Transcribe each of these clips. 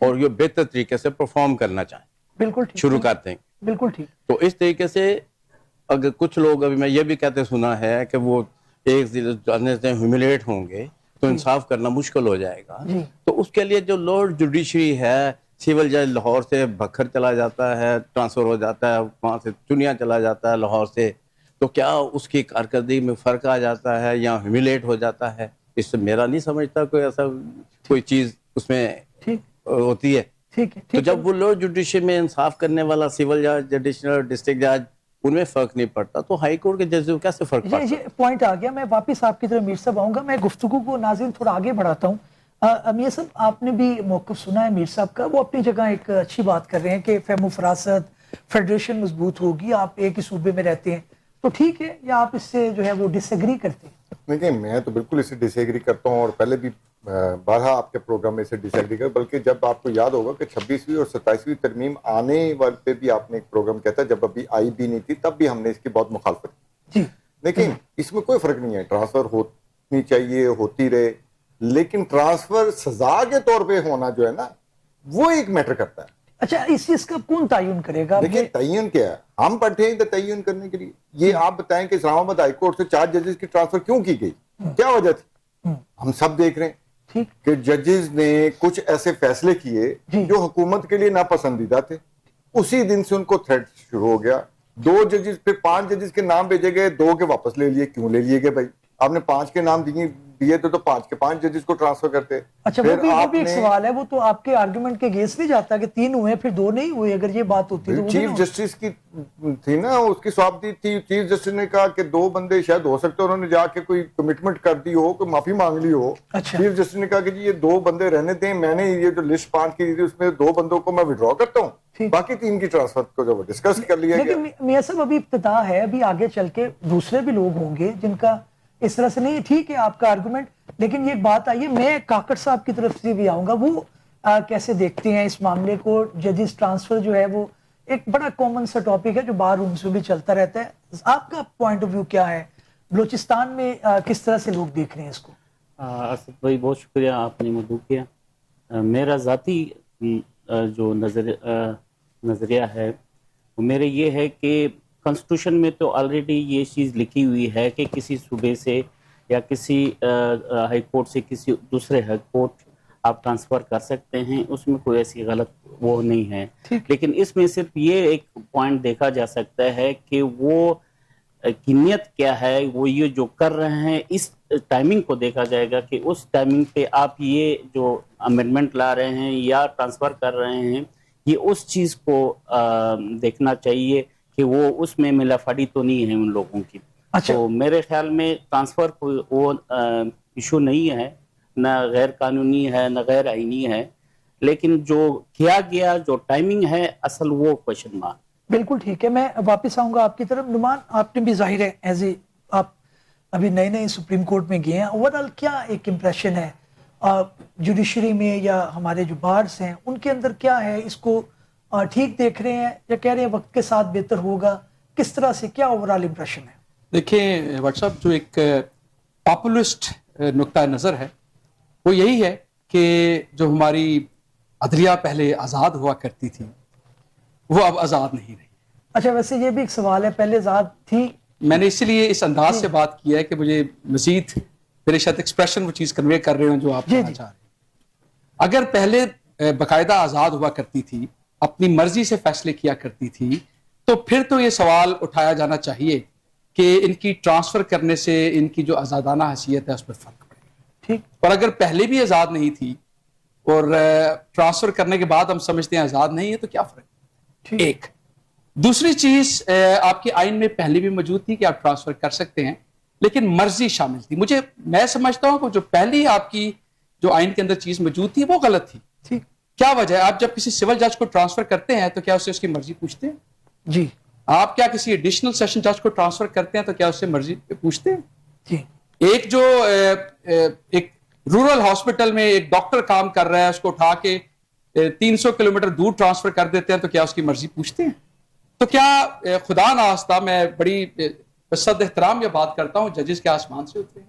اور یہ بہتر طریقے سے پرفارم کرنا چاہیں, بالکل ٹھیک, شروع کرتے ہیں. بالکل ٹھیک. تو اس طریقے سے اگر کچھ لوگ, ابھی میں یہ بھی کہتے سنا ہے کہ وہ ایک سے ہیوملیٹ ہوں گے تو انصاف کرنا مشکل ہو جائے گا. تو اس کے لیے جو لارڈ جوڈیشری ہے, سول جج لاہور سے بکھر چلا جاتا ہے, ٹرانسفر ہو جاتا ہے, وہاں سے چنیا چلا جاتا ہے لاہور سے, تو کیا اس کی کارکردگی میں فرق آ جاتا ہے یا ہیوملیٹ ہو جاتا ہے؟ اس سے میرا نہیں سمجھتا کوئی ایسا کوئی چیز اس میں ہوتی ہے. تو جب وہ لارڈ جوڈیشری میں انصاف کرنے والا سول جج, جوڈیشنل, ڈسٹرکٹ جج, ان میں فرق نہیں پڑتا, تو ہائی کورٹ کے جج کو کیسے فرق پڑتا ہے؟ یہ پوائنٹ آ گیا. میں واپس آپ کی طرف میر صاحب آؤں گا. میں گفتگو کو ناظرین تھوڑا آگے بڑھاتا ہوں. میر صاحب, آپ نے بھی موقف سنا ہے میر صاحب کا, وہ اپنی جگہ ایک اچھی بات کر رہے ہیں کہ فہم و فراست, فیڈریشن مضبوط ہوگی, آپ ایک ہی صوبے میں رہتے ہیں, تو ٹھیک ہے, یا آپ اس سے جو ہے وہ ڈس ایگری کرتے ہیں؟ دیکھیں, میں تو بالکل اسے ڈس ایگری کرتا ہوں, اور پہلے بھی بارہا آپ کے پروگرام میں اسے ڈس ایگری کر, بلکہ جب آپ کو یاد ہوگا کہ 26ویں اور 27ویں ترمیم آنے والے پہ بھی آپ نے ایک پروگرام کیا تھا, جب ابھی آئی بھی نہیں تھی, تب بھی ہم نے اس کی بہت مخالفت کی. لیکن اس میں کوئی فرق نہیں ہے, ٹرانسفر ہونی چاہیے, ہوتی رہے, لیکن ٹرانسفر سزا کے طور پہ ہونا جو ہے نا, وہ ایک میٹر کرتا ہے. اچھا, اس چیز کا کون تعین کرے گا؟ دیکھیں, تعین کیا ہے, ہم بیٹھے ہیں تعین کرنے کے لیے. یہ آپ بتائیں کہ اسلام آباد ہائی کورٹ سے 4 ججز کی ٹرانسفر کیوں کی گئی, کیا وجہ تھی؟ ہم سب دیکھ رہے ہیں کہ ججز نے کچھ ایسے فیصلے کیے جو حکومت کے لیے ناپسندیدہ تھے. اسی دن سے ان کو تھریٹ شروع ہو گیا. 2 ججز پہ 5 ججز کے نام بھیجے گئے, 2 کے واپس لے لیے. کیوں لے لیے گئے بھائی؟ آپ نے 5 کے نام دیے تھے تو 5 کے 5 ججز کو ٹرانسفر کرتے. اچھا, وہ بھی ایک سوال ہے, وہ تو آپ کے آرگومنٹ کے گیس نہیں جاتا کہ 3 ہوئے پھر 2 نہیں ہوئے. اگر یہ بات ہوتی تو چیف جسٹس کی تھی نا, اس کی سوابدی تھی. چیف جسٹس نے کہا کہ 2 بندے شاید ہو سکتے, انہوں نے جا کے کوئی کمٹمنٹ کر دی ہو, کوئی معافی مانگ لی ہو. چیف جسٹس نے کہا کہ جی یہ 2 بندے رہنے دیں, میں نے یہ جو لسٹ 5 کی تھی اس میں 2 بندوں کو میں وڈرا کرتا ہوں, باقی 3 کی ٹرانسفر کو جو ڈسکس کر لیا گیا. لیکن میاں صاحب, ابھی ابتدا ہے, ابھی آگے چل کے دوسرے بھی لوگ ہوں گے جن کا اس طرح سے نہیں. ٹھیک ہے آپ کا آرگومنٹ, لیکن یہ بات آئی ہے, میں کاکڑ صاحب کی طرف سے بھی آؤں گا. وہ کیسے دیکھتے ہیں اس معاملے کو؟ ججز ٹرانسفر جو ہے وہ ایک بڑا کامن سا ٹاپک ہے جو بار رومز میں بھی چلتا رہتا ہے. آپ کا پوائنٹ آف ویو کیا ہے؟ بلوچستان میں کس طرح سے لوگ دیکھ رہے ہیں اس کو؟ اسد بھائی بہت شکریہ, آپ نے مدعو کیا. میرا ذاتی جو نظریہ ہے وہ میرے یہ ہے کہ کانسٹیٹیوشن میں تو آلریڈی یہ چیز لکھی ہوئی ہے کہ کسی صوبے سے یا کسی ہائی کورٹ سے کسی دوسرے ہائی کورٹ آپ ٹرانسفر کر سکتے ہیں, اس میں کوئی ایسی غلط وہ نہیں ہے. لیکن اس میں صرف یہ ایک پوائنٹ دیکھا جا سکتا ہے کہ وہ کی نیت کیا ہے, وہ یہ جو کر رہے ہیں اس ٹائمنگ کو دیکھا جائے گا کہ اس ٹائمنگ پہ آپ یہ جو امینڈمنٹ لا رہے ہیں یا ٹرانسفر کر رہے ہیں, یہ اس چیز کو دیکھنا چاہیے کہ وہ اس میں ملا فاڑی تو نہیں ہے ان لوگوں کی. تو میرے خیال میں ٹرانسفر کوئی وہ ایشو نہیں ہے, نہ غیر قانونی ہے نہ غیر آئینی ہے, لیکن جو کیا گیا جو ٹائمنگ ہے اصل وہ کوشچن مارک. بالکل ٹھیک ہے, میں واپس آؤں گا آپ کی طرف. نعمان, آپ نے بھی ظاہر ہے ایز اے آپ ابھی نئے سپریم کورٹ میں گئے ہیں, اوورآل کیا ایک امپریشن ہے جوڈیشری میں یا ہمارے جو بارز ہیں ان کے اندر, کیا ہے اس کو ٹھیک دیکھ رہے ہیں یا کہہ رہے ہیں وقت کے ساتھ بہتر ہوگا؟ کس طرح سے, کیا اوورآل امپریشن ہے؟ دیکھیں واٹس ایپ, جو ایک پاپولسٹ نقطہ نظر ہے وہ یہی ہے کہ جو ہماری عدلیہ پہلے آزاد ہوا کرتی تھی وہ اب آزاد نہیں رہی. اچھا, ویسے یہ بھی ایک سوال ہے, پہلے آزاد تھی. میں نے اسی لیے اس انداز سے بات کیا ہے کہ مجھے مزید میرے شاید ایکسپریشن وہ چیز کنوے کر رہے ہوں جو آپ کہنا چاہ رہے ہیں. اگر پہلے باقاعدہ آزاد ہوا کرتی تھی, اپنی مرضی سے فیصلے کیا کرتی تھی, تو پھر تو یہ سوال اٹھایا جانا چاہیے کہ ان کی ٹرانسفر کرنے سے ان کی جو آزادانہ حیثیت ہے اس میں فرق پڑے. ٹھیک, اور اگر پہلے بھی آزاد نہیں تھی اور ٹرانسفر کرنے کے بعد ہم سمجھتے ہیں آزاد نہیں ہے, تو کیا فرق؟ ایک دوسری چیز, آپ کے آئین میں پہلے بھی موجود تھی کہ آپ ٹرانسفر کر سکتے ہیں, لیکن مرضی شامل تھی. میں سمجھتا ہوں کہ جو پہلی آپ کی جو آئین کے اندر چیز موجود تھی وہ غلط تھی. ٹھیک, کیا وجہ ہے؟ آپ جب کسی سول جج کو ٹرانسفر کرتے ہیں تو کیا اس سے اس کی مرضی پوچھتے ہیں؟ جی. آپ کیا کسی ایڈیشنل سیشن جج کو ٹرانسفر کرتے ہیں تو کیا اس سے مرضی پوچھتے ہیں؟ جی. ایک جو ایک رورل ہاسپٹل میں ایک ڈاکٹر کام کر رہا ہے, اس کو اٹھا کے 300 کلومیٹر دور ٹرانسفر کر دیتے ہیں تو کیا اس کی مرضی پوچھتے ہیں؟ تو کیا خدا ناخواستہ, میں بڑی بصد احترام یہ بات کرتا ہوں, ججز کے آسمان سے اترے ہیں؟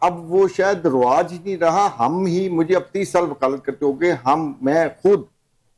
اب وہ شاید رواج ہی نہیں رہا. ہم ہی, مجھے اب 30 سال وکالت کرتے ہو گئے, میں خود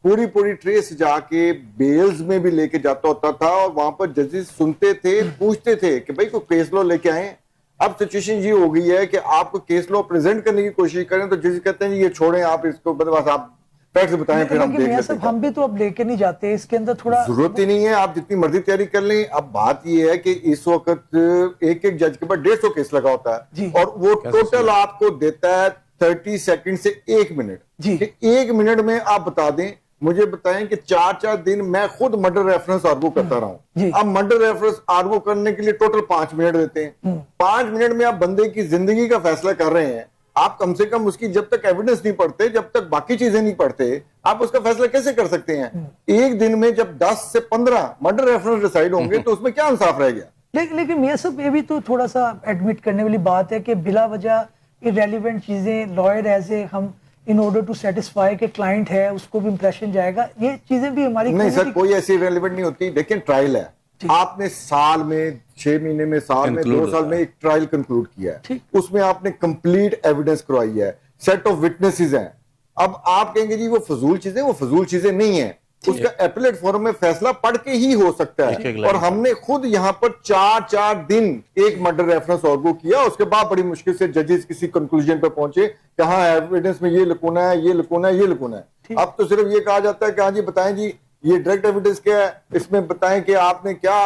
پوری ٹریس جا کے بیلز میں بھی لے کے جاتا ہوتا تھا, اور وہاں پر ججز سنتے تھے, پوچھتے تھے کہ بھائی کوئی کیس لو لے کے آئیں. اب سچویشن یہ ہو گئی ہے کہ آپ کو کیس لو پریزنٹ کرنے کی کوشش کریں تو ججز کہتے ہیں یہ چھوڑیں, آپ اس کو بس آپ فیکٹس بتائیں, پھر ہم دیکھ لیتے ہیں. ہم بھی تو اب لے کے نہیں جاتے, اس کے اندر تھوڑا ضرورت ہی نہیں ہے, آپ جتنی مرضی تیاری کر لیں. اب بات یہ ہے کہ اس وقت ایک جج کے پاس 150 کیس لگا ہوتا ہے, اور وہ ٹوٹل آپ کو دیتا ہے 30 سیکنڈ سے 1 منٹ. 1 منٹ میں آپ بتا دیں, مجھے بتائیں کہ 4 دن میں خود مرڈر ریفرنس آرگو کرتا رہا ہوں. اب مرڈر ریفرنس آرگو کرنے کے لیے ٹوٹل 5 منٹ دیتے ہیں. 5 منٹ میں آپ بندے کی زندگی کا فیصلہ کر رہے ہیں. آپ کم سے کم اس کی جب تک ایویڈنس نہیں پڑھتے, جب تک باقی چیزیں نہیں پڑھتے, آپ اس کا فیصلہ کیسے کر سکتے ہیں؟ ایک دن میں جب 10 سے 15 مرڈر ریفرنس ڈیسائیڈ ہوں گے تو اس میں کیا انصاف رہ گیا؟ لیکن میاں صاحب یہ بھی تو تھوڑا سا ایڈمٹ کرنے والی بات ہے کہ بلا وجہ irrelevant چیزیں لائر ایز اے ہم ان آرڈر ٹو سیٹسفائی کہ کلائنٹ ہے اس کو بھی امپریشن جائے گا, یہ چیزیں بھی ہماری نہیں سر, کوئی ایسی ریلیونٹ نہیں ہوتی. دیکھیں ٹرائل ہے, آپ نے سال میں 6 مہینے میں, سال میں 2 سال میں ایک ٹرائل کنکلوڈ کیا ہے, اس میں آپ نے کمپلیٹ ایویڈنس کروائی ہے, سیٹ آف وٹنسز ہیں. اب آپ کہیں گے جی وہ فضول چیزیں, وہ فضول چیزیں نہیں ہیں. اس کا ایپلیٹ فورم میں فیصلہ پڑھ کے ہی ہو سکتا ہے. اور ہم نے خود یہاں پر 4 دن ایک مرڈر ریفرنس آرگو کیا, اس کے بعد بڑی مشکل سے ججز کسی کنکلوژن پہ پہنچے کہ ہاں ایویڈنس میں یہ لکونا ہے, یہ لکونا ہے, یہ لکونا ہے. اب تو صرف یہ کہا جاتا ہے کہ ہاں جی بتائیں جی یہ ڈائریکٹ ایویڈنس کیا ہے, اس میں بتائیں کہ آپ نے کیا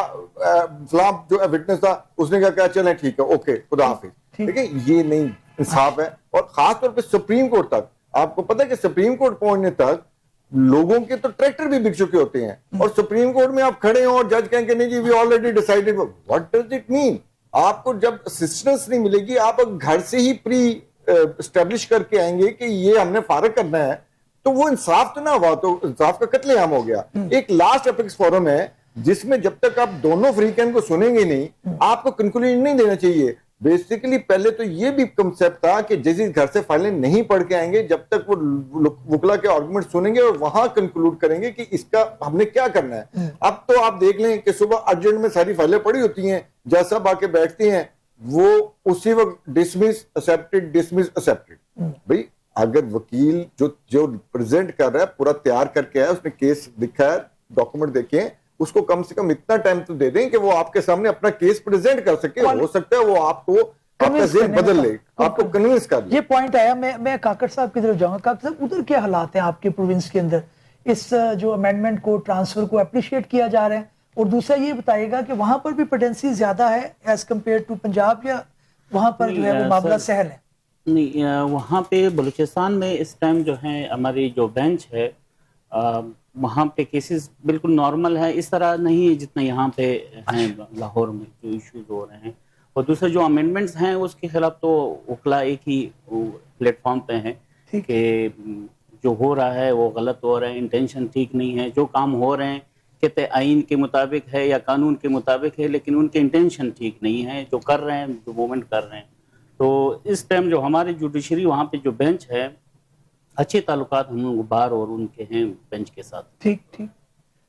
فلاں جو وٹنس تھا اس نے کیا, چلیں ٹھیک ہے, اوکے, خدا حافظ. دیکھیں یہ نہیں انصاف ہے. اور خاص طور پہ سپریم کورٹ تک, آپ کو پتہ ہے کہ سپریم کورٹ پہنچنے تک لوگوں کے تو ٹریکٹر بھی بک چکے ہوتے ہیں, اور سپریم کورٹ میں آپ کھڑے ہوں اور جج کہیں کہ نہیں جی we already decided. What does it mean? آپ کو جب اسسٹنس نہیں ملے گی, آپ گھر سے ہی پری اسٹیبلش کر کے آئیں گے کہ یہ ہم نے فارغ کرنا ہے, تو وہ انصاف تو نہ ہوا, تو انصاف کا قتل عام ہو گیا. ایک لاسٹ اپیکس فورم ہے جس میں جب تک آپ دونوں فریقین کو سنیں گے نہیں, آپ کو کنکلوژن نہیں دینا چاہیے. بیسیکلی پہلے تو یہ بھی کنسیپٹ تھا کہ ججز گھر سے فائلیں نہیں پڑھ کے آئیں گے جب تک وہ وکلا کے آرگومنٹ سنیں گے اور وہاں کنکلوڈ کریں گے کہ اس کا ہم نے کیا کرنا ہے. اب تو آپ دیکھ لیں کہ صبح ارجنٹ میں ساری فائلیں پڑھی ہوتی ہیں, جج صاحب آ کے بیٹھتے ہیں, وہ اسی وقت ڈسمس ایکسیپٹڈ, ڈسمس ایکسیپٹڈ. بھائی اگر وکیل جو پریزنٹ کر رہا ہے پورا تیار کر کے آیا, اس نے کیس لکھا ہے, ڈاکومنٹ دیکھیں, اس کو کم سے کم اتنا ٹائم تو دے دیں کہ وہ آپ کے سامنے اپنا کیس پریزنٹ کر سکے. ہو سکتا ہے وہ آپ کو آپ کا ذہن بدل لے, آپ کو کنونس کر لے. یہ پوائنٹ آیا, میں کاکڑ صاحب کی طرف جاؤں گا. کاکڑ صاحب ادھر کیا حالات ہیں آپ کے پروونس کے اندر, اس جو امینڈمنٹ کو, ٹرانسفر کو اپریشیٹ کیا جا رہا ہے, اور دوسرا یہ بتائیے گا کہ وہاں پر بھی پوٹینسی زیادہ ہے ایز کمپیئر ٹو پنجاب, یا وہاں پر جو ہے وہ معاملہ سہل ہے؟ نہیں, وہاں پہ بلوچستان میں اس ٹائم جو ہے ہماری جو بینچ ہے وہاں پہ کیسز بالکل نارمل ہے, اس طرح نہیں جتنا یہاں پہ ہیں لاہور میں جو ایشوز ہو رہے ہیں. اور دوسرے جو امینڈمنٹس ہیں اس کے خلاف تو وکلا ایک ہی پلیٹ فارم پہ ہیں کہ جو ہو رہا ہے وہ غلط ہو رہا ہے, انٹینشن ٹھیک نہیں ہے. جو کام ہو رہے ہیں کہتے آئین کے مطابق ہے یا قانون کے مطابق ہے, لیکن ان کے انٹینشن ٹھیک نہیں ہے جو کر رہے ہیں, جو موومنٹ کر رہے ہیں. تو اس ٹائم جو ہماری جوڈیشری وہاں پہ جو بینچ ہے, اچھے تعلقات ہم لوگ بار اور ان کے ہیں بینچ کے ساتھ. ٹھیک.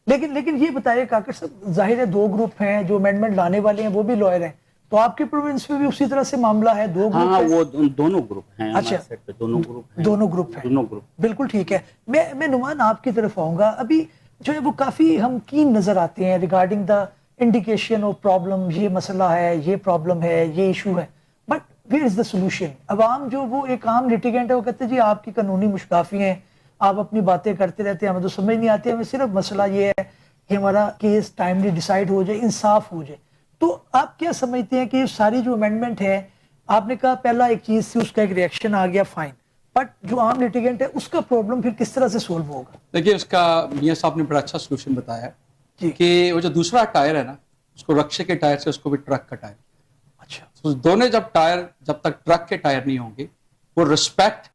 لیکن یہ بتائیے کاکڑ صاحب, ظاہر ہے 2 گروپ ہیں جو امینڈمنٹ لانے والے ہیں, وہ بھی لائر ہیں, تو آپ کے پروونس میں بھی اسی طرح سے معاملہ ہے؟ 2 گروپ ہاں, وہ دونوں گروپ ہیں. اچھا, دونوں گروپ ہیں. دونوں گروپ بالکل ٹھیک ہے. میں نعمان آپ کی طرف آؤں گا. ابھی جو ہے وہ کافی ہم کین نظر آتے ہیں regarding the indication of problem, یہ مسئلہ ہے, یہ پرابلم ہے, یہ ایشو ہے, but where is the solution? عوام جو وہ ایک عام لیٹیگنٹ ہے, وہ کہتے ہیں جی آپ کی قانونی مشکافی ہیں, آپ اپنی باتیں کرتے رہتے ہیں, ہمیں تو سمجھ نہیں آتی, ہمیں صرف مسئلہ یہ ہے کہ ہمارا کیس ٹائملی ڈیسائیڈ ہو جائے, انصاف ہو جائے. تو آپ کیا سمجھتے ہیں کہ ساری جو امینڈمنٹ ہے, آپ نے کہا پہلا ایک چیز تھی, اس کا ایک ریئیکشن آ گیا, فائن, بٹ جو عام لیٹیگنٹ ہے اس کا پرابلم پھر کس طرح سے سولو ہوگا؟ دیکھیے اس کا میاں صاحب نے بڑا اچھا سولوشن بتایا کہ وہ جو دوسرا ٹائر ہے نا, اس کو رکشے کے ٹائر سے اس کو بھی ٹرک کا ٹائر. اچھا, دونوں جب تک ٹرک کے ٹائر نہیں ہوں گے, وہ رسپیکٹ,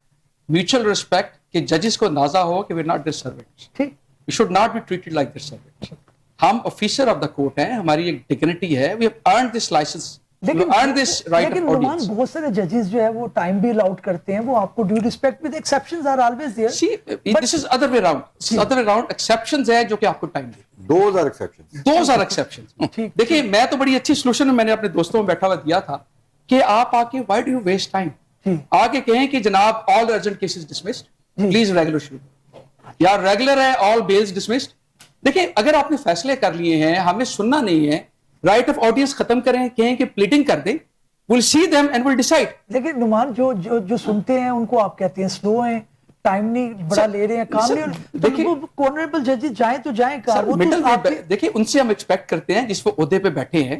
میوچل رسپیکٹ, کہ ججز کو اندازہ ہو کہ we not this servants, we should not be treated like this servants. ہم آفیسر آف دا کورٹ ہیں, ہماری ایک ڈگنیٹی ہے, we have earned this license, لیکن بہت سارے ججز جو ہے وہ ٹائم بھی الاؤٹ کرتے ہیں, وہ آپ کو due respect with exceptions are always there. This is other way around, exceptions ہیں جو کہ آپ کو ٹائم دے. Those are exceptions. دیکھیے میں تو بڑی اچھی سولوشن میں نے اپنے دوستوں میں بیٹھا ہوا دیا تھا کہ آپ آ کے why do you waste time آ کے کہیں کہ جناب all urgent cases dismissed, please regular shoot, یا ریگولر ہے all bails dismissed. دیکھیں اگر آپ نے فیصلے کر لیے ہیں, ہمیں سننا نہیں ہے, رائٹ آف آڈینس ختم کریں, کہیں کہ پلیٹنگ کر دیں, we'll see them and we'll decide. لیکن نعمان جو سنتے ہیں ان کو آپ کہتے ہیں سلو ہیں, ٹائم نہیں بڑا لے رہے ہیں, کام نہیں. دیکھیں آنریبل ججز جائیں تو جائیں کہاں, وہ تو دیکھیں ان سے ہم ایکسپیکٹ کرتے ہیں جس وہ عہدے پہ بیٹھے ہیں,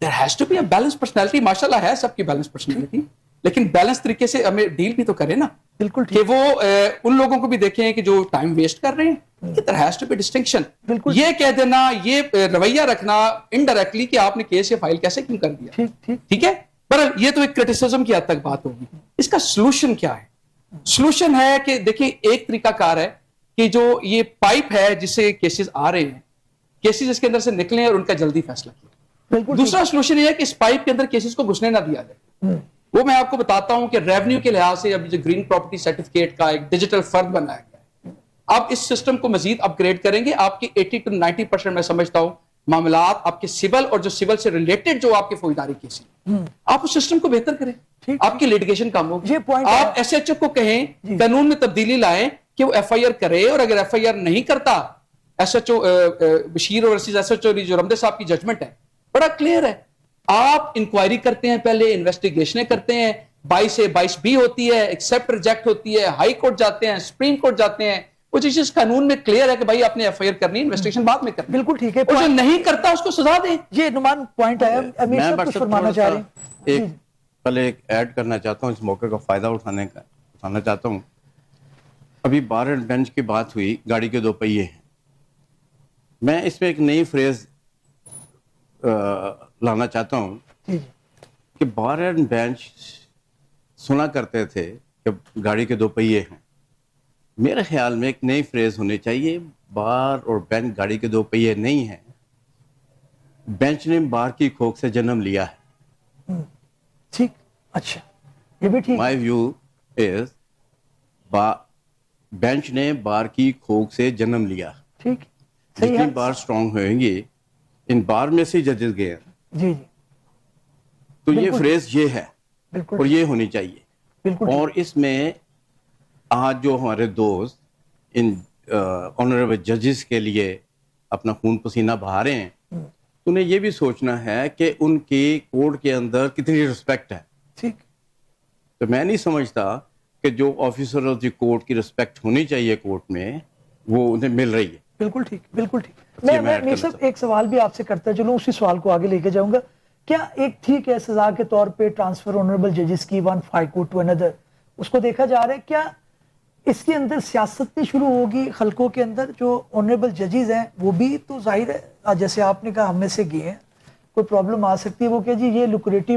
there has to be a balanced personality. ماشاءاللہ ہے سب کی بیلنس پرسنالٹی, لیکن بیلنس طریقے سے ہمیں ڈیل بھی تو کریں نا. بالکل کہ وہ ان لوگوں کو بھی دیکھیں کہ جو ٹائم ویسٹ کر رہے ہیں, کہ there has to be distinction. یہ کہہ دینا, یہ رویہ رکھنا انڈائریکٹلی کہ آپ نے کیس یا فائل کیسے کیوں کر دیا, ٹھیک ہے, پر یہ تو ایک کرٹیسزم کی حد تک بات ہوگی. اس کا سلوشن کیا ہے؟ سلوشن ہے کہ دیکھیں ایک طریقہ کار ہے کہ جو یہ پائپ ہے جس سے کیسز آ رہے ہیں, کیسز اس کے اندر سے نکلیں اور ان کا جلدی فیصلہ کیا. دوسرا سلوشن یہ ہے کہ اس پائپ کے اندر کیسز کو گھسنے نہ دیا جائے. وہ میں آپ کو بتاتا ہوں کہ ریونیو کے لحاظ سے اب جو گرین پراپرٹی سرٹیفکیٹ کا ایک ڈیجیٹل فرد بنایا گیا ہے, آپ اس سسٹم کو مزید اپ گریڈ کریں گے, آپ کے 80 to 90% میں سمجھتا ہوں معاملات آپ کے سول اور جو سول سے ریلیٹڈ جو آپ کے فوجداری کیس ہیں, آپ اس سسٹم کو بہتر کریں, آپ کی لیٹیگیشن کم ہوگی. آپ ایس ایچ او کو کہیں قانون میں تبدیلی لائیں کہ وہ ایف آئی آر کرے, اور اگر ایف آئی آر نہیں کرتا, S H O Bashir versus S H O جو رمدے صاحب کی ججمنٹ ہے بڑا کلیئر ہے, آپ انکوائری کرتے ہیں, پہلے انویسٹیگیشنیں کرتے ہیں, 22A22B ہوتی ہے, ایکسپٹ ریجیکٹ ہوتی ہے, ہائی کورٹ جاتے ہیں, سپریم کورٹ جاتے ہیں, وہ چیز قانون میں کلیئر ہے کہ بھائی آپ نے ایف آئی آر کرنی, انویسٹیگیشن بعد میں کرنی. بالکل ٹھیک ہے, اور جو نہیں کرتا اس کو سزا دیں. یہ نعمان پوائنٹ ہے, امیر صاحب کچھ فرمانا چاہ رہے ہیں. ایک پہلے ایک ایڈ کرنا چاہتا ہوں, اس موقع کا فائدہ اٹھانا چاہتا ہوں. ابھی بار اینڈ بینچ کی بات ہوئی, گاڑی کے 2 پہیے ہیں. میں اس میں ایک نئی فریز لانا چاہتا ہوں کہ بار اینڈ بینچ سنا کرتے تھے کہ گاڑی کے 2 پہیے ہیں. میرے خیال میں ایک نئی فریز ہونی چاہیے, بار اور بینچ گاڑی کے 2 پہیے نہیں ہیں, بینچ نے بار کی کھوک سے جنم لیا ہے. ٹھیک, اچھا, یہ بھی ٹھیک. مائی ویو از بینچ نے بار کی کھوک سے جنم لیا. ٹھیک, جتنی بار سٹرونگ ہوئیں گی, ان بار میں سے ججز گئے ہیں. جی, تو یہ فریز یہ ہے اور یہ ہونی چاہیے. اور اس میں آج جو ہمارے دوست ان آنریبل ججز کے لیے اپنا خون پسینہ بہا رہے ہیں, انہیں یہ بھی سوچنا ہے کہ ان کی کورٹ کے اندر کتنی رسپیکٹ ہے. ٹھیک, تو میں نہیں سمجھتا کہ جو آفیسر آف دی کورٹ کی رسپیکٹ ہونی چاہیے کورٹ میں, وہ انہیں مل رہی ہے. بالکل ٹھیک, بالکل ٹھیک. میں صرف ایک سوال بھی آپ سے کرتا چلوں, اسی سوال کو آگے لے کے جاؤں گا. کیا ایک ٹھیک ہے سزا کے طور پہ ٹرانسفر آنریبل ججز کی ون ہائی کورٹ ٹو اندر, اس کو دیکھا جا رہا ہے, کیا اس کے اندر سیاست بھی شروع ہوگی خلقوں کے اندر؟ جو آنریبل ججز ہیں وہ بھی تو ظاہر ہے, جیسے آپ نے کہا ہم میں سے گئے ہیں, کوئی پرابلم آ سکتی ہے, وہ کہ جی یہ لوکریٹو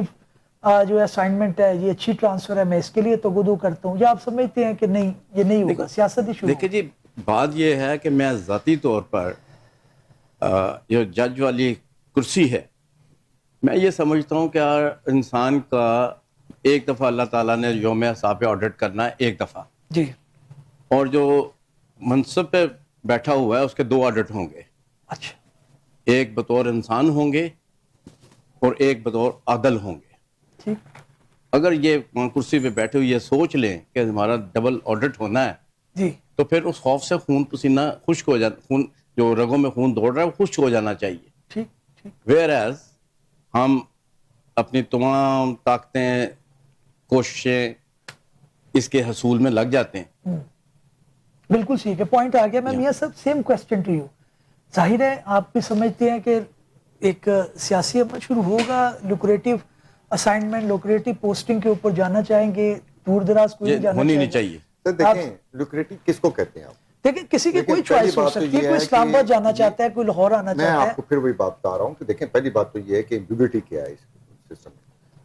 جو ہے اسائنمنٹ ہے, یہ اچھی ٹرانسفر ہے, میں اس کے لیے تو گدو کرتا ہوں, یا آپ سمجھتے ہیں کہ نہیں یہ نہیں ہوگا, سیاست ہی شروع؟ دیکھیں جی, بات یہ ہے کہ میں ذاتی طور پر جو جج والی کرسی ہے, میں یہ سمجھتا ہوں کہ انسان کا ایک دفعہ اللہ تعالیٰ نے یوم حساب پہ آڈٹ کرنا ہے, ایک دفعہ جی, اور جو منصب پہ بیٹھا ہوا ہے اس کے 2 آڈٹ ہوں گے. اچھا, ایک بطور انسان ہوں گے اور ایک بطور عادل ہوں گے. ٹھیک, اگر یہ کرسی پہ بیٹھے ہوئے یہ سوچ لیں کہ ہمارا ڈبل آڈٹ ہونا ہے, جی, تو پھر اس خوف سے خون پسینہ خشک ہو جانا, خون جو رگوں میں خون دوڑ رہا ہے وہ خشک ہو جانا چاہیے. ٹھیک, ٹھیک, ویئر ایز ہم اپنی تمام طاقتیں کوششیں اس کے حصول میں لگ جاتے ہیں. بالکل ٹھیک ہے, پوائنٹ آ گیا. میں میاں صاحب سیم کوسچن ٹو یو, ظاہر ہے آپ بھی سمجھتے ہیں کہ ایک سیاسی عمل شروع ہوگا, لوکریٹو اسائنمنٹ, لوکریٹو پوسٹنگ کے اوپر جانا چاہیں گے, دور دراز کوئی نہیں جانا ہونی نہیں چاہیے. دیکھیں لوکریٹو کس کو کہتے ہیں آپ؟ دیکھیں کسی کی کوئی چوائس ہو سکتی ہے, کوئی اسلام آباد جانا چاہتا ہے, کوئی لاہور آنا میں چاہتا ہے. آپ کو پھر وہی بات بتا رہا ہوں کہ دیکھیں پہلی بات تو یہ ہے کہ ایمبیگوٹی کیا ہے اس سسٹم میں.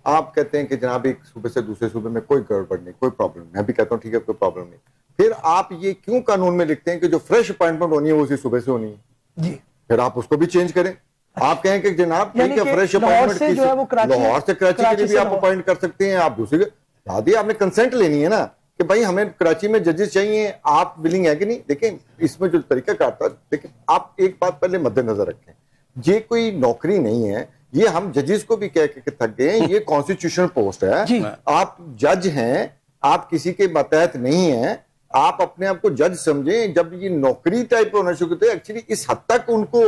آپ کہتے ہیں کہ جناب ایک صوبے سے دوسرے صوبے میں کوئی گڑبڑ نہیں, کوئی پرابلم نہیں, میں بھی کہتا ہوں ٹھیک ہے کوئی پرابلم نہیں. پھر آپ یہ کیوں قانون میں لکھتے ہیں کہ جو فریش اپائنٹمنٹ ہونی ہے وہ اسی صوبے سے ہونی ہے؟ جی, پھر آپ اس کو بھی چینج کریں. آپ کہیں کہ جناب ٹھیک ہے فریش اپائنٹمنٹ لاہور سے کراچی کے لیے بھی آپ اپوائنٹ کر سکتے ہیں, آپ دوسرے دادی آپ نے کنسنٹ لینی ہے نا کہ بھائی ہمیں کراچی میں ججز چاہیے, آپ ولنگ ہے کہ نہیں. دیکھیں اس میں جو طریقہ کار تھا, دیکھیں آپ ایک بات پہلے مد نظر رکھیں, یہ کوئی نوکری نہیں ہے, یہ ہم ججز کو بھی کہہ کے تھک گئے ہیں, یہ کانسٹیٹیوشنل پوسٹ ہے, آپ جج ہیں, آپ کسی کے ماتحت نہیں ہیں, آپ اپنے آپ کو جج سمجھیں. جب یہ نوکری ٹائپ ہونا شروع ہوتے ہیں, ایکچولی اس حد تک ان کو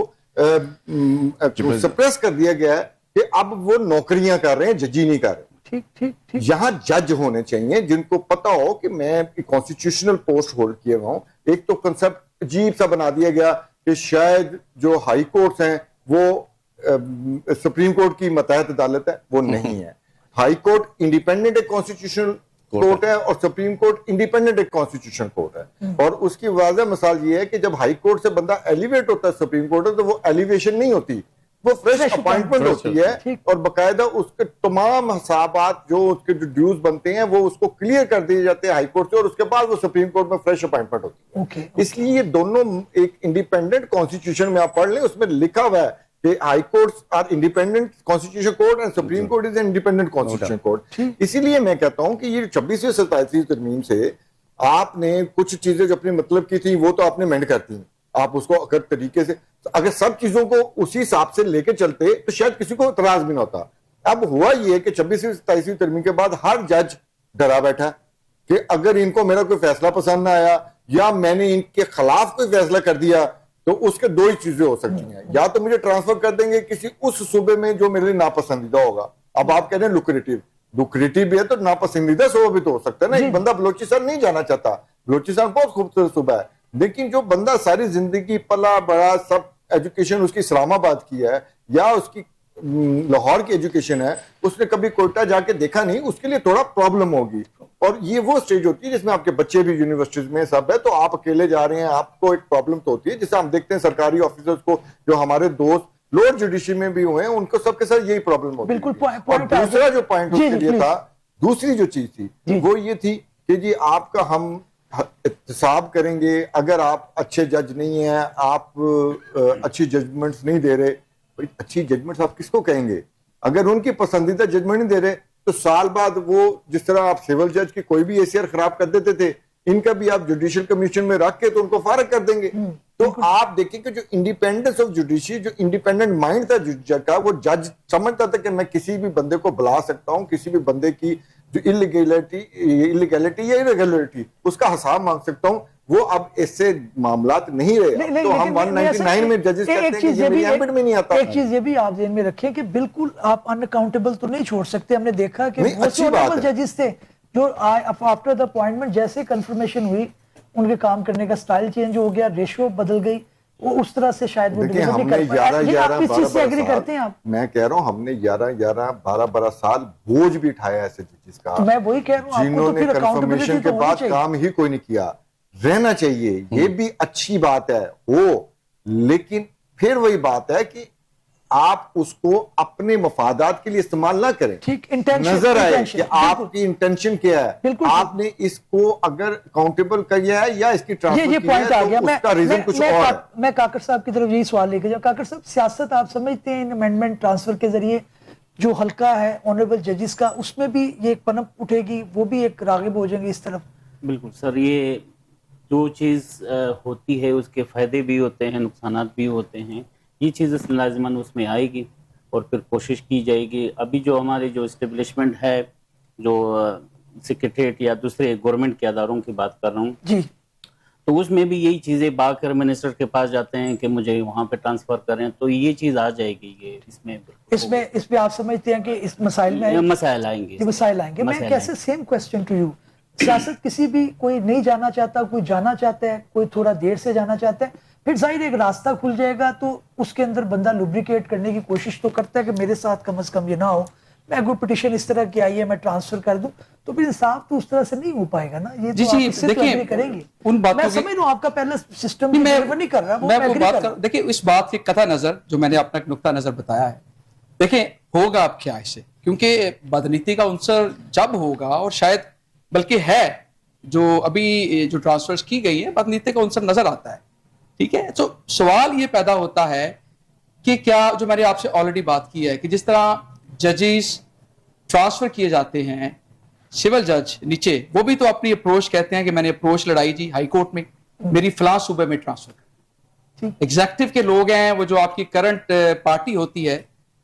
سپریس کر دیا گیا ہے کہ اب وہ نوکریاں کر رہے ہیں, ججی نہیں کر رہے. یہاں جج ہونے چاہیے جن کو پتا ہو کہ میں کانسٹیٹیوشنل پوسٹ ہولڈ کیے ہوا ہوں. ایک تو کنسپٹ عجیب سا بنا دیا گیا کہ شاید جو ہائی کورٹس ہیں وہ سپریم کورٹ کی ماتحت عدالت ہے, وہ نہیں ہے. ہائی کورٹ انڈیپینڈنٹ ایک کانسٹیٹیوشنل کورٹ ہے اور سپریم کورٹ انڈیپینڈنٹ ایک کانسٹیٹیوشنل کورٹ ہے. اور اس کی واضح مثال یہ ہے کہ جب ہائی کورٹ سے بندہ ایلیویٹ ہوتا ہے سپریم کورٹ, تو وہ ایلیویشن نہیں ہوتی, وہ فریش اپوائنٹمنٹ ہوتی ہے, اور باقاعدہ اس کے تمام حسابات جو اس کے جو ڈیوز بنتے ہیں وہ اس کو کلیئر کر دیے جاتے ہیں ہائی کورٹ سے, اور اس کے بعد وہ سپریم کورٹ میں فریش اپوائنٹمنٹ ہوتی ہے. اس لیے یہ دونوں ایک انڈیپینڈنٹ کانسٹیٹیوشن میں آپ پڑھ لیں, اس میں لکھا ہوا ہے کہ high courts are independent constitution court and supreme court is independent constitution court. اسی لیے میں کہتا ہوں کہ یہ 26ویں 27ویں ترمیم سے آپ نے کچھ چیزیں جو اپنے مطلب کی تھی وہ تو آپ نے مینڈ کرتی ہیں. آپ اس کو اگر طریقے سے, اگر سب چیزوں کو اسی حساب سے لے کے چلتے تو شاید کسی کو اعتراض بھی نہ ہوتا. اب ہوا یہ کہ 26ویں 27ویں ترمیم کے بعد ہر جج ڈرا بیٹھا کہ اگر ان کو میرا کوئی فیصلہ پسند نہ آیا یا میں نے ان کے خلاف کوئی فیصلہ کر دیا تو اس کے دو ہی چیزیں ہو سکتی ہیں, یا تو مجھے ٹرانسفر کر دیں گے کسی اس صوبے میں جو میرے لیے ناپسندیدہ ہوگا. اب آپ کہہ رہے ہیں لوکریٹو بھی ہے تو ناپسندیدہ صوبہ بھی تو ہو سکتا ہے نا. ایک بندہ بلوچستان نہیں جانا چاہتا, بلوچستان بہت خوبصورت صوبہ ہے, لیکن جو بندہ ساری زندگی پلا بڑا سب ایجوکیشن اس کی اسلام آباد کی ہے یا اس کی لاہور کی ایجوکیشن ہے, اس نے کبھی کوئٹہ جا کے دیکھا نہیں, اس کے لیے تھوڑا پرابلم ہوگی. اور یہ وہ سٹیج ہوتی ہے جس میں آپ کے بچے بھی یونیورسٹیز میں سب ہے, تو آپ اکیلے جا رہے ہیں, آپ کو ایک پرابلم تو ہوتی ہے. جسے ہم دیکھتے ہیں سرکاری آفیسرز کو, جو ہمارے دوست لوور جوڈیشری میں بھی ہوئے ہیں, ان کو سب کے ساتھ یہی پرابلم ہوتی ہے. اور دوسرا جو پوائنٹ اس کے لیے تھا, دوسری جو چیز تھی وہ یہ تھی کہ جی آپ کا ہم احتساب کریں گے, اگر آپ اچھے جج نہیں ہیں, آپ اچھی ججمنٹس نہیں دے رہے. اچھی ججمنٹس آپ کس کو کہیں گے؟ اگر ان کی پسندیدہ ججمنٹ نہیں دے رہے تو سال بعد وہ جس طرح آپ سول جج کی کوئی بھی ایسیر خراب کر دیتے تھے, ان کا بھی آپ جوڈیشل کمیشن میں رکھ کے تو ان کو فارغ کر دیں گے. تو آپ دیکھیں کہ جو انڈیپینڈنس آف جوڈیشری, جو انڈیپینڈنٹ مائنڈ تھا جج کا, وہ جج سمجھتا تھا کہ میں کسی بھی بندے کو بلا سکتا ہوں, کسی بھی بندے کی جو انلیگیلٹی یا irregularity اس کا حساب مانگ سکتا ہوں. وہ اب ایسے معاملات نہیں رہے. تو ہم 199 میں ججز کہتے ہیں کہ یہ میری ہیبٹ میں نہیں آتا. ایک چیز یہ بھی آپ ذہن میں رکھیں کہ بالکل آپ ان اکاؤنٹیبل تو نہیں چھوڑ سکتے. ہم نے دیکھا کہ بہت ججز تھے جو آفٹر دا اپوائنٹمنٹ جیسے کنفرمیشن ہوئی ان کے کام کرنے کا سٹائل چینج ہو گیا, ریشو بدل گئی, وہ اس طرح سے شاید وہ ہم نے 11 کرتے ہیں. آپ میں کہہ رہا ہوں ہم نے 11-12 سال بوجھ بھی اٹھایا ایسے ججز کا, میں وہی کہہ رہا ہوں جنہوں نے کنفرمیشن کے بعد کام ہی کوئی نہیں کیا. رہنا چاہیے, یہ بھی اچھی بات ہے ہو, لیکن پھر وہی بات ہے کہ آپ اس کو اپنے مفادات کے لیے استعمال نہ کریں. نظر آئے کہ آپ کی انٹینشن کیا ہے, آپ نے اس کو اگر اکاؤنٹیبل کیا ہے یا اس کی ٹرانسفر کیا ہے تو اس کا ریزن کچھ اور ہے. میں کاکڑ صاحب کی طرف یہی سوال لے کے جاؤں. کاکڑ صاحب, سیاست آپ سمجھتے ہیں امینڈمنٹ ٹرانسفر کے ذریعے جو حلقہ ہے آنریبل ججز کا, اس میں بھی یہ ایک پنپ اٹھے گی, وہ بھی ایک راغب ہو جائیں گے اس طرف؟ بالکل سر, یہ جو چیز ہوتی ہے اس کے فائدے بھی ہوتے ہیں, نقصانات بھی ہوتے ہیں. یہ چیز لازماً اس میں آئے گی اور پھر کوشش کی جائے گی. ابھی جو ہمارے جو اسٹیبلشمنٹ ہے, جو سیکریٹریٹ یا دوسرے گورنمنٹ کے اداروں کی بات کر رہا ہوں جی, تو اس میں بھی یہی چیزیں با کر منسٹر کے پاس جاتے ہیں کہ مجھے وہاں پہ ٹرانسفر کریں, تو یہ چیز آ جائے گی. یہ اس میں آپ سمجھتے ہیں کہ اس مسائل میں مسائل آئیں گے. مسائل آئیں گے. میں کیسے سیم کوسچن ٹو یو, سیاست کسی بھی کوئی نہیں جانا چاہتا, کوئی جانا چاہتا ہے, کوئی تھوڑا دیر سے جانا چاہتا ہے, پھر ظاہر ایک راستہ کھل جائے گا تو اس کے اندر بندہ لوبریکیٹ کرنے کی کوشش تو کرتا ہے کہ میرے ساتھ کم از کم یہ نہ ہو, میں کوئی پٹیشن اس طرح کی آئی ہے میں ٹرانسفر کر دوں, تو پھر انصاف تو اس طرح سے نہیں ہو پائے گا نا. یہ تو آپ اس سے تو کریں گے. میں سمجھ رہا ہوں آپ کا پہلا سسٹم نہیں کر رہا, میں وہ بات کر. دیکھیں اس بات کی قطع نظر جو میں نے اپنا ایک نقطہ نظر بتایا ہے, دیکھیں ہوگا اب کیا اس سے, کیونکہ بدنیتی کا عنصر جب ہوگا, اور شاید بلکہ ہے جو ابھی جو ٹرانسفرز کی گئی ہیں بدنیتی کا عنصر نظر آتا ہے. ٹھیک ہے, تو سوال یہ پیدا ہوتا ہے کہ کیا, جو میں نے آپ سے آلریڈی بات کی ہے کہ جس طرح ججز ٹرانسفر کیے جاتے ہیں, سول جج نیچے وہ بھی تو اپنی اپروچ کہتے ہیں کہ میں نے اپروچ لڑائی جی ہائی کورٹ میں, میری فلاں صوبے میں ٹرانسفر. ایگزیکٹو کے لوگ ہیں وہ جو آپ کی کرنٹ پارٹی ہوتی ہے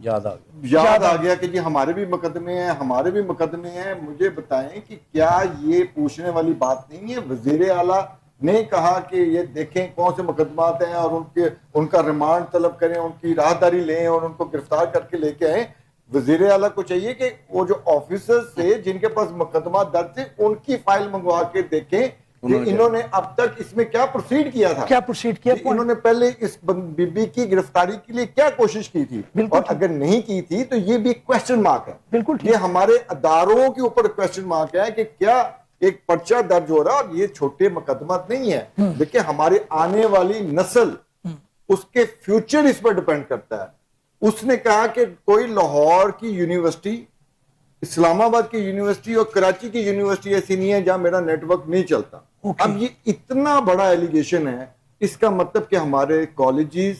یاد آ گیا. یاد آ گیا کہ جی ہمارے بھی مقدمے ہیں. مجھے بتائیں کہ کیا یہ پوچھنے والی بات نہیں ہے؟ وزیر اعلیٰ نے کہا کہ یہ دیکھیں کون سے مقدمات ہیں اور ان کا ریمانڈ طلب کریں, ان کی راہداری لیں اور ان کو گرفتار کر کے لے کے آئیں. وزیر اعلیٰ کو چاہیے کہ وہ جو آفیسرز تھے جن کے پاس مقدمات درج تھے ان کی فائل منگوا کے دیکھیں کہ انہوں نے اب تک اس میں کیا پروسیڈ کیا تھا, انہوں نے پہلے اس بی بی کی گرفتاری کے لیے کیا کوشش کی تھی, اور اگر نہیں کی تھی تو یہ بھی کویسچن مارک ہے. بالکل یہ ہمارے اداروں کے اوپر کویسچن مارک ہے کہ کیا ایک پرچہ درج ہو رہا, اور یہ چھوٹے مقدمات نہیں ہے. دیکھیں ہماری آنے والی نسل, اس کے فیوچر اس پر ڈیپینڈ کرتا ہے. اس نے کہا کہ کوئی لاہور کی یونیورسٹی, اسلام آباد کی یونیورسٹی اور کراچی کی یونیورسٹی ایسی نہیں ہے جہاں میرا نیٹ ورک نہیں چلتا. اب یہ اتنا بڑا ایلیگیشن ہے, اس کا مطلب کہ ہمارے کالجز,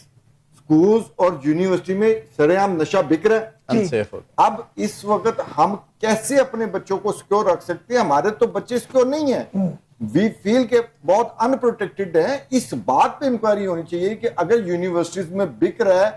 سکولز اور یونیورسٹی میں سرے عام نشہ بک رہا ہے. اب اس وقت ہم کیسے اپنے بچوں کو سیکیور رکھ سکتے ہیں؟ ہمارے تو بچے سیکیور نہیں ہیں, وی فیل کہ بہت ان پروٹیکٹڈ ہیں. اس بات پہ انکوائری ہونی چاہیے کہ اگر یونیورسٹیز میں بک رہا ہے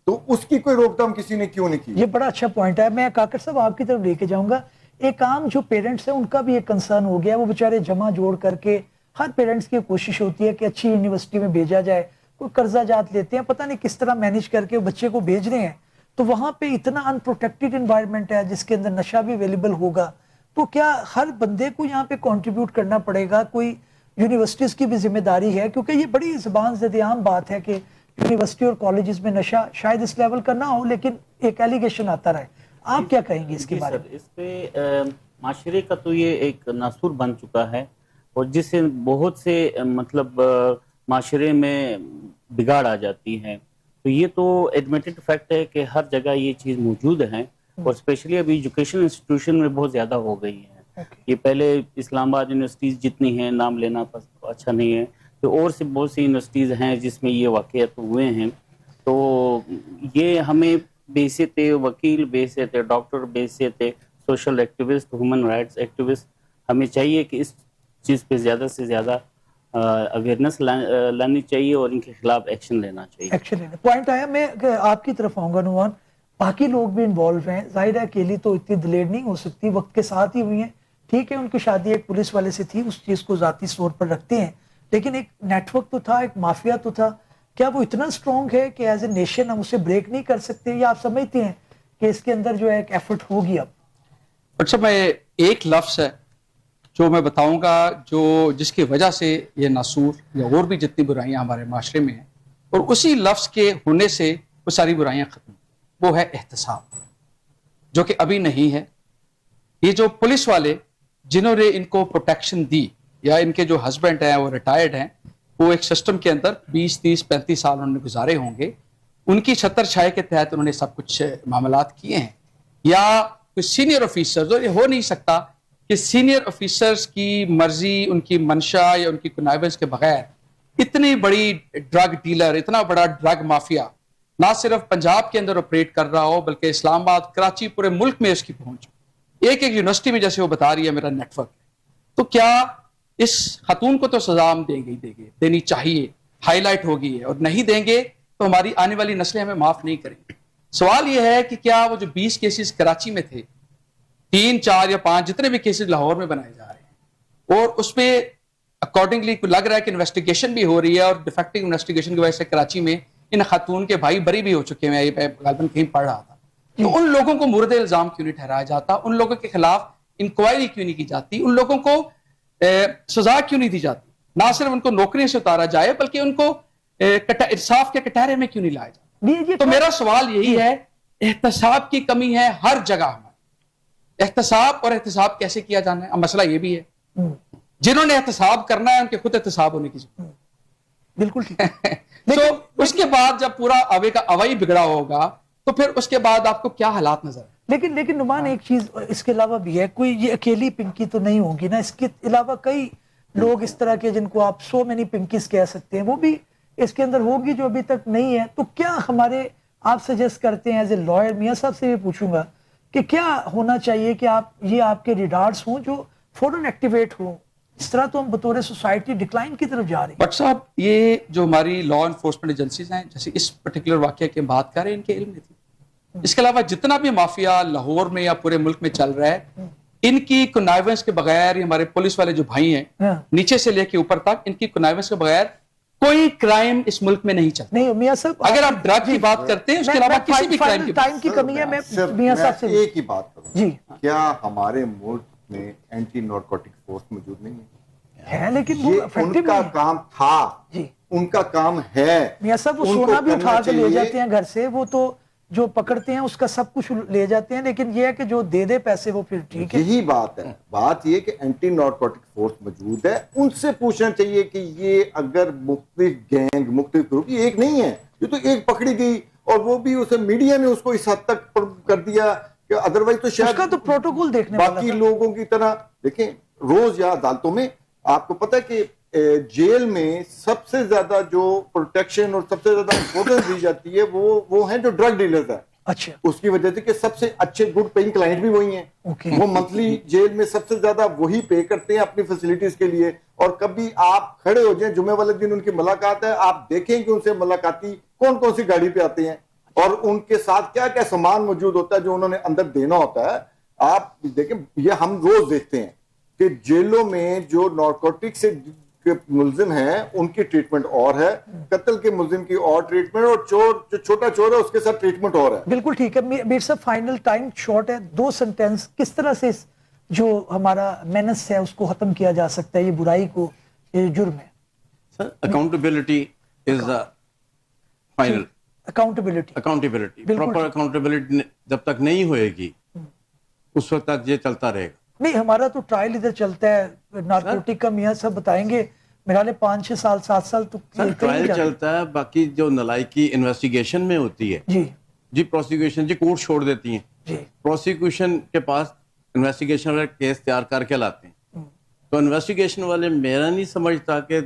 تو اس کی کوئی روک تھام کسی نے کیوں نہیں کی. یہ بڑا اچھا پوائنٹ ہے. میں کاکر صاحب آپ کی طرف لے کے جاؤں گا. ایک عام جو پیرنٹس ہیں ان کا بھی ایک کنسرن ہو گیا, وہ بیچارے جمع جوڑ کر کے, ہر پیرنٹس کی کوشش ہوتی ہے کہ اچھی یونیورسٹی میں بھیجا جائے, کوئی قرضہ جات لیتے ہیں, پتہ نہیں کس طرح مینیج کر کے بچے کو بھیج رہے ہیں, تو وہاں پہ اتنا ان پروٹیکٹڈ انوائرمنٹ ہے جس کے اندر نشہ بھی اویلیبل ہوگا. تو کیا ہر بندے کو یہاں پہ کنٹریبیوٹ کرنا پڑے گا؟ کوئی یونیورسٹیز کی بھی ذمہ داری ہے, کیونکہ یہ بڑی زبان زد عام بات ہے کہ یونیورسٹی اور کالجز میں نشہ شاید اس لیول کا نہ ہو لیکن ایک ایلیگیشن آتا رہے. آپ کیا کہیں گے اس کے بارے میں؟ اس پہ معاشرے کا تو یہ ایک ناسور بن چکا ہے, اور جس سے بہت سے مطلب معاشرے میں بگاڑ آ جاتی ہے. تو یہ تو ایڈمیٹڈ فیکٹ ہے کہ ہر جگہ یہ چیز موجود ہے, اور اسپیشلی ابھی ایجوکیشن انسٹیٹیوشن میں بہت زیادہ ہو گئی ہے. یہ پہلے اسلام آباد یونیورسٹیز جتنی ہیں, نام لینا اچھا نہیں ہے, تو اور سے بہت سی یونیورسٹیز ہیں جس میں یہ واقعات ہوئے ہیں. تو یہ ہمیں بحیثیت وکیل, بحیثیت ڈاکٹر, بحیثیت social activist, human rights activist, ہمیں چاہیے کہ اس چیز پہ زیادہ سے زیادہ اویئرنیس لانی چاہیے اور ان کے خلاف ایکشن لینا چاہیے. پوائنٹ آیا, میں آپ کی طرف آؤں گا نعمان. باقی لوگ بھی انوالو ہیں, ظاہر ہے اکیلی تو اتنی دلیر نہیں ہو سکتی, وقت کے ساتھ ہی ہوئی ہیں. ٹھیک ہے ان کی شادی ایک پولیس والے سے تھی, اس چیز کو ذاتی طور پر رکھتے ہیں, لیکن ایک نیٹ ورک تو تھا, ایک مافیا تو تھا. کیا وہ اتنا سٹرونگ ہے کہ ایز اے نیشن ہم اسے بریک نہیں کر سکتے, یا آپ سمجھتے ہیں کہ اس کے اندر جو ہے ایک ایفرٹ ہوگی اب؟ اچھا, میں ایک لفظ ہے جو میں بتاؤں گا جو جس کی وجہ سے یہ ناسور یا اور بھی جتنی برائیاں ہمارے معاشرے میں ہیں, اور اسی لفظ کے ہونے سے وہ ساری برائیاں ختم, وہ ہے احتساب, جو کہ ابھی نہیں ہے. یہ جو پولیس والے جنہوں نے ان کو پروٹیکشن دی, یا ان کے جو ہسبینڈ ہیں وہ ریٹائرڈ ہیں, وہ ایک سسٹم کے اندر 20, 30, 35 سال انہوں نے گزارے ہوں گے, ان کی چھتر چھائے کے تحت انہوں نے سب کچھ معاملات کیے ہیں. یا کوئی سینئر آفیسرز, اور یہ ہو نہیں سکتا کہ سینئر آفیسرز کی مرضی, ان کی منشا یا ان کی کنائبنس کے بغیر اتنی بڑی ڈرگ ڈیلر, اتنا بڑا ڈرگ مافیا نہ صرف پنجاب کے اندر آپریٹ کر رہا ہو بلکہ اسلام آباد, کراچی, پورے ملک میں اس کی پہنچ, ایک یونیورسٹی میں جیسے وہ بتا رہی ہے میرا نیٹ ورک. تو کیا اس خاتون کو تو سزا ہم دینی چاہیے, ہائی لائٹ ہوگی ہے, اور نہیں دیں گے تو ہماری آنے والی نسلیں ہمیں معاف نہیں کریں گی. سوال یہ ہے کہ کیا وہ جو 20 کیسز کراچی میں تھے, 3, 4 یا 5 جتنے بھی کیسز لاہور میں بنائے جا رہے ہیں, اور اس میں اکارڈنگلی لگ رہا ہے کہ انویسٹیگیشن بھی ہو رہی ہے, اور ڈیفیکٹنگ انویسٹیگیشن کی وجہ سے کراچی میں ان خاتون کے بھائی بری بھی ہو چکے ہیں, میں غالباً کہیں پڑھ رہا تھا. تو ان لوگوں کو مورد الزام کیوں نہیں ٹھہرایا جاتا, ان لوگوں کے خلاف انکوائری کیوں نہیں کی جاتی, ان لوگوں کو سزا کیوں نہیں دی جاتی, نہ صرف ان کو نوکری سے اتارا جائے بلکہ ان کو انصاف کے کٹہرے میں کیوں نہیں لایا جاتا. تو میرا سوال یہی ہے, احتساب کی کمی ہے ہر جگہ ہماری. احتساب اور احتساب کیسے کیا جانا ہے, اب مسئلہ یہ بھی ہے, جنہوں نے احتساب کرنا ہے ان کے خود احتساب ہونے کی ضرورت. بالکل ٹھیک ہے. تو اس کے بعد جب پورا اوے کا اوائی بگڑا ہوگا تو پھر اس کے بعد آپ کو کیا حالات نظر آئے. لیکن نعمان ایک چیز اس کے علاوہ بھی ہے, کوئی یہ اکیلی پنکی تو نہیں ہوگی نا, اس کے علاوہ کئی لوگ اس طرح کے جن کو آپ سو مینی پنکیز کہہ سکتے ہیں, وہ بھی اس کے اندر ہوگی جو ابھی تک نہیں ہے. تو کیا ہمارے, آپ سجیسٹ کرتے ہیں ایز اے لائر, میاں صاحب سے بھی پوچھوں گا کہ کیا ہونا چاہیے کہ یہ آپ کے ریڈارز ہوں جو فوراً ایکٹیویٹ ہوں, اس طرح تو ہم بطور سوسائٹی ڈکلائن کی طرف جا رہے ہیں. بٹ صاحب یہ جو ہماری لا انفورسمنٹ ایجنسیز ہیں, جیسے اس پرٹیکولر واقعہ کی بات کر رہے ہیں, ان کے علم میں تھی, اس کے علاوہ جتنا بھی مافیا لاہور میں یا پورے ملک میں چل رہا ہے، ان کی کنائیونس کے بغیر، یہ ہمارے پولیس والے جو بھائی ہیں نیچے سے لے کے اوپر تک، ان کی کنائیونس کے بغیر کوئی کرائم اس ملک میں نہیں چلتا. نہیں میاں صاحب، اگر آپ ڈرگ کی بات کرتے ہیں، اس کے علاوہ کسی بھی کرائم کی ٹائم کی کمی ہے. میں میاں صاحب سے ایک ہی بات کروں، جی، کیا ہمارے ملک میں اینٹی نارکوٹک فورس موجود نہیں ہے؟ لیکن وہ یہ ان کا کام تھا، جی ان کا کام ہے. میاں صاحب وہ ان کو سونا بھی اٹھا کرنا کے لے چاہیے. جاتے ہیں گھر سے، وہ تو جو پکڑتے ہیں اس کا سب کچھ لے جاتے ہیں، لیکن یہ ہے کہ جو دے دے پیسے وہ پھر ٹھیک ہے. یہی بات ہے. بات یہ کہ اینٹی نارکوٹک فورس موجود ہے، ان سے پوچھنا چاہیے کہ یہ اگر مختلف گینگ، مختلف گروپ، یہ ایک نہیں ہے، یہ تو ایک پکڑی گئی اور وہ بھی اسے میڈیا نے اس کو اس حد تک کر دیا کہ ادروائز تو اس کا شاید تو پروٹوکول دیکھنے والا باقی تھا. لوگوں کی طرح. دیکھیں روز یا عدالتوں میں آپ کو پتہ ہے کہ جیل میں سب سے زیادہ جو پروٹیکشن اور سب سے زیادہ امپورٹنس دی جاتی ہے وہ ہیں جو ڈرگ ڈیلرز ہیں. اچھا، اس کی وجہ سے کہ سب سے اچھے گڈ پیئنگ کلائنٹ بھی وہی ہیں. Okay. وہ منتھلی جیل میں سب سے زیادہ وہی پے کرتے ہیں اپنی فیسلٹیز کے لیے. اور کبھی آپ کھڑے ہو جائیں، جمعے والے دن ان کی ملاقات ہے، آپ دیکھیں کہ ان سے ملاقاتی کون کون سی گاڑی پہ آتے ہیں اور ان کے ساتھ کیا کیا سامان موجود ہوتا ہے جو انہوں نے اندر دینا ہوتا ہے. آپ دیکھیں، یہ ہم روز دیکھتے ہیں کہ جیلوں میں جو نارکوٹک سے ملزم ہیں ان کی ٹریٹمنٹ اور ہے، قتل کے ملزم کی اور ٹریٹمنٹ، اور چور جو چھوٹا چور ہے اس کے ساتھ ٹریٹمنٹ اور ہے. بالکل ٹھیک ہے. میر صاحب فائنل ٹائم شارٹ ہے، 2 سنٹینس کس طرح سے جو ہمارا مینس ہے اس کو ختم کیا جا سکتا ہے، یہ برائی کو، یہ جرم ہے. Sir accountability is the final. Accountability, proper accountability جب تک نہیں ہوئے گی اس وقت تک یہ چلتا رہے گا. نہیں، ہمارا تو ٹرائل ادھر چلتا ہے نارکوٹک کا. میاں صاحب بتائیں گے، میرا لے 5-6 سال 7 سال تو ٹرائل چلتا ہے. باقی جو نلائکی انویسٹیگیشن میں ہوتی ہے، جی پروسیکیوشن جی کورٹ چھوڑ دیتی ہیں، جی پروسیکیوشن کے پاس انویسٹیگیشن والے کیس تیار کر کے لاتے ہیں. تو انویسٹیگیشن والے، میرا نہیں سمجھتا کہ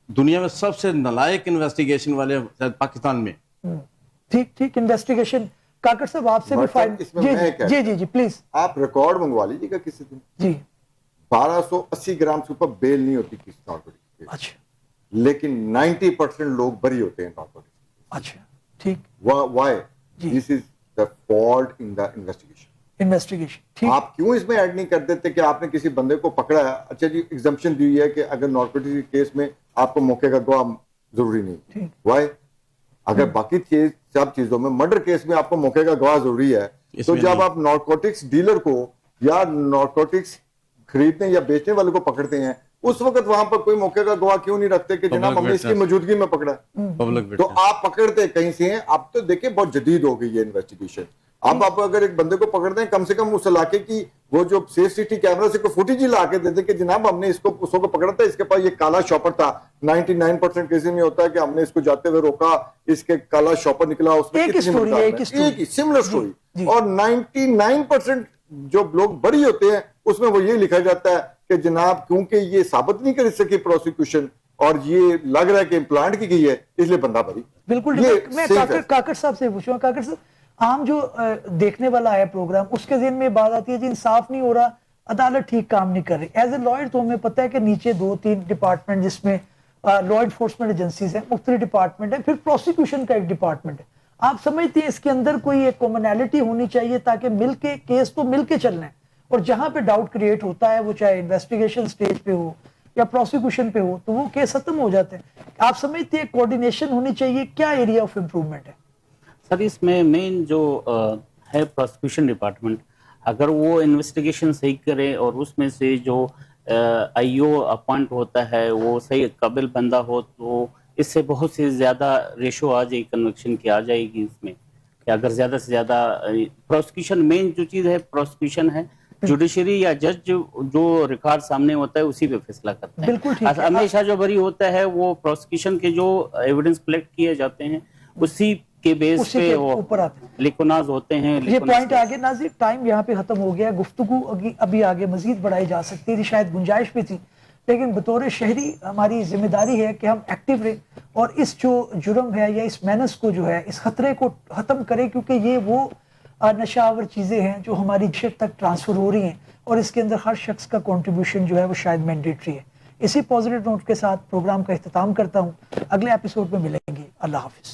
دنیا میں سب سے نلائق انویسٹیگیشن والے پاکستان میں. ٹھیک انویسٹیگیشن. کاکر صاحب آپ سے بھی فائل، جی پلیز آپ ریکارڈ منگوا لیجیے گا کسی دن. جی 1280 گرام سے اوپر بیل نہیں ہوتی کسی نارکوٹک. اچھا، لیکن 90% لوگ بری ہوتے ہیں نارکوٹک. اچھا ٹھیک. Why? This is the fault in the investigation. ٹھیک، آپ کیوں اس میں ایڈ نہیں کر دیتے کہ آپ نے کسی بندے کو پکڑا ہے، اچھا جی ایگزمپشن دی ہوئی ہے کہ اگر نارکوٹک کیس میں آپ کو موقع کا گواہ ضروری نہیں. وائی؟ اگر باقی سب چیزوں میں، مرڈر کیس میں آپ کو موقع کا گواہ ضروری ہے، تو جب آپ نارکوٹکس ڈیلر کو یا نارکوٹکس خریدنے یا بیچنے والے کو پکڑتے ہیں، اس وقت وہاں پر کوئی موقع کا گواہ کیوں نہیں رکھتے کہ جناب ہم نے اس کی موجودگی میں پکڑا. تو آپ پکڑتے کہیں سے ہیں. اب تو دیکھیں بہت جدید ہو گئی ہے انویسٹیگیشن. اب آپ اگر ایک بندے کو پکڑتے ہیں، کم سے کم اس علاقے کی وہ جو سیف سٹی کیمرہ سے کوئی فوٹیج ہی لا کے دے دیں کہ جناب ہم نے اس کو پکڑا تھا، اس کے پاس یہ کالا شاپر تھا. 99% کیسز میں ہوتا ہے کہ ہم نے اس کو جاتے ہوئے روکا، اس کے کالا شاپر نکلا، اس میں کتنی سملر سٹوری. اور 99% جو لوگ بری ہوتے ہیں اس میں وہ یہ لکھا جاتا ہے کہ جناب کیونکہ یہ ثابت نہیں کر سکی پروسیکیوشن اور یہ لگ رہا ہے کہ امپلانٹ کی گئی ہے، اس لیے بندہ بری. بالکل. میں کاکر صاحب سے پوچھوں. کاکر صاحب، عام جو دیکھنے والا ہے پروگرام، اس کے ذہن میں بات آتی ہے جی انصاف نہیں ہو رہا، عدالت ٹھیک کام نہیں کر رہی. ایز اے لائر تو ہمیں پتہ ہے کہ نیچے 2-3 ڈپارٹمنٹ جس میں لا انفورسمنٹ ایجنسیز ہیں، مختلف ڈپارٹمنٹ ہیں، پھر پروسیکیوشن کا ایک ڈپارٹمنٹ ہے. آپ سمجھتے ہیں اس کے اندر کوئی ایک کامنالٹی ہونی چاہیے تاکہ مل کے کیس تو مل کے چلنا ہے، اور جہاں پہ ڈاؤٹ کریٹ ہوتا ہے وہ چاہے انویسٹیگیشن سٹیج پہ ہو یا پروسیکیوشن پہ ہو تو وہ کیس ختم ہو جاتے ہیں. آپ سمجھتے ہیں کوارڈینیشن ہونی چاہیے؟ کیا ایریا آف امپروومنٹ ہے؟ سر اس میں مین جو ہے پروسیکیوشن ڈپارٹمنٹ، اگر وہ انویسٹیگیشن صحیح کرے اور اس میں سے جو آئی او اپوائنٹ ہوتا ہے وہ صحیح قابل بندہ ہو، تو اس سے بہت سے زیادہ ریشو آ جائے، کنوکشن کی آ جائے گی اس میں. کہ اگر زیادہ سے زیادہ پروسیکیوشن، مین جو چیز ہے پروسیکیوشن ہے، جوڈیشری یا جج جو ریکارڈ سامنے ہوتا ہے اسی پہ فیصلہ کرتا ہے. بالکل ٹھیک. ہمیشہ جو بری ہوتا ہے وہ پروسیکیوشن کے جو ایویڈنس کلیکٹ کیے جاتے ہیں اسی کے بیس پہ اوپر آتے ہیں، لیکوناز ہوتے ہیں. یہ پوائنٹ آگے. ناظرین ٹائم یہاں پہ ختم ہو گیا. گفتگو ابھی آگے مزید بڑھائی جا سکتی تھی، شاید گنجائش بھی تھی، لیکن بطور شہری ہماری ذمہ داری ہے کہ ہم ایکٹیو رہیں اور اس جو جرم ہے یا اس مینس کو جو ہے، اس خطرے کو ختم کریں، کیونکہ یہ وہ نشہ آور چیزیں ہیں جو ہماری معیشت تک ٹرانسفر ہو رہی ہیں اور اس کے اندر ہر شخص کا کنٹریبیوشن جو ہے وہ شاید مینڈیٹری ہے. اسی پازیٹیو نوٹ کے ساتھ پروگرام کا اختتام کرتا ہوں. اگلے ایپیسوڈ میں ملیں گے. اللہ حافظ.